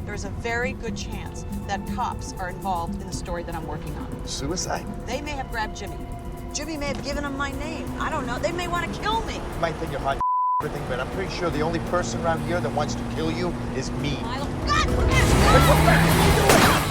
there's a very good chance that cops are involved in the story that I'm working on. Suicide? They may have grabbed Jimmy. Jimmy may have given them my name. I don't know. They may want to kill me. You might think you're hot everything, but I'm pretty sure the only person around here that wants to kill you is me. Milo, God, what are you doing?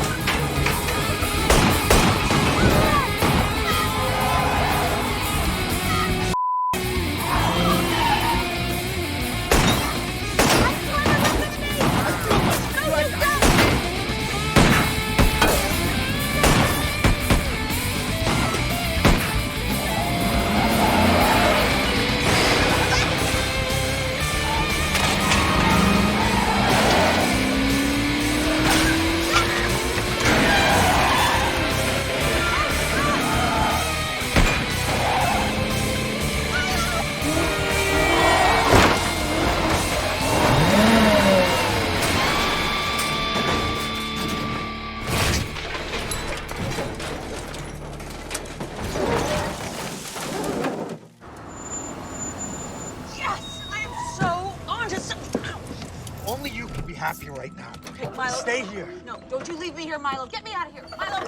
Only you can be happy right now. Okay, Milo. Stay here. No, don't you leave me here, Milo. Get me out of here. Milo.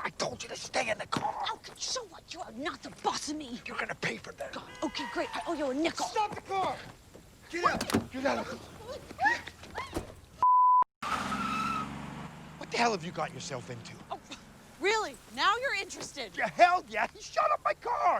I told you to stay in the car. Oh, so what? You are not the boss of me. You're gonna pay for that. God, okay, great. I owe you a nickel. Stop the car! Get out! Get out! What the hell have you gotten yourself into? Oh, really? Now you're interested? Yeah, hell yeah! He shot up my car!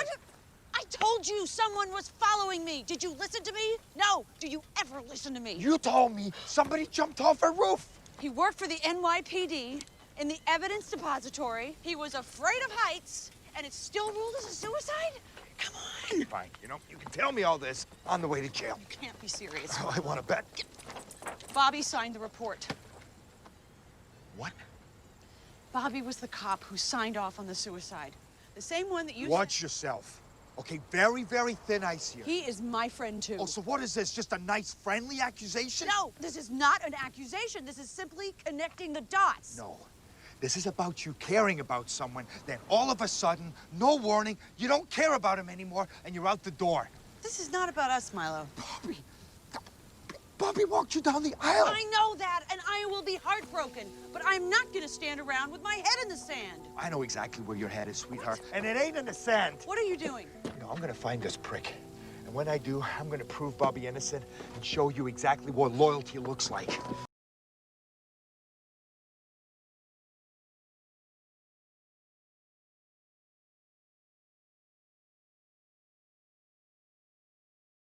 I told you someone was following me. Did you listen to me? No. Do you ever listen to me? You told me somebody jumped off a roof. He worked for the NYPD in the evidence depository. He was afraid of heights, and it's still ruled as a suicide? Come on. Fine, you know, you can tell me all this on the way to jail. You can't be serious. Oh, I want to bet. Bobby signed the report. What? Bobby was the cop who signed off on the suicide. The same one that you Watch yourself. Okay, very, very thin ice here. He is my friend, too. Oh, so what is this? Just a nice, friendly accusation? No, this is not an accusation. This is simply connecting the dots. No. This is about you caring about someone, then all of a sudden, no warning, you don't care about him anymore, and you're out the door. This is not about us, Milo. Bobby walked you down the aisle. I know that, and I will be heartbroken. But I'm not going to stand around with my head in the sand. I know exactly where your head is, sweetheart. And it ain't in the sand. What are you doing? You know, I'm going to find this prick. And when I do, I'm going to prove Bobby innocent and show you exactly what loyalty looks like.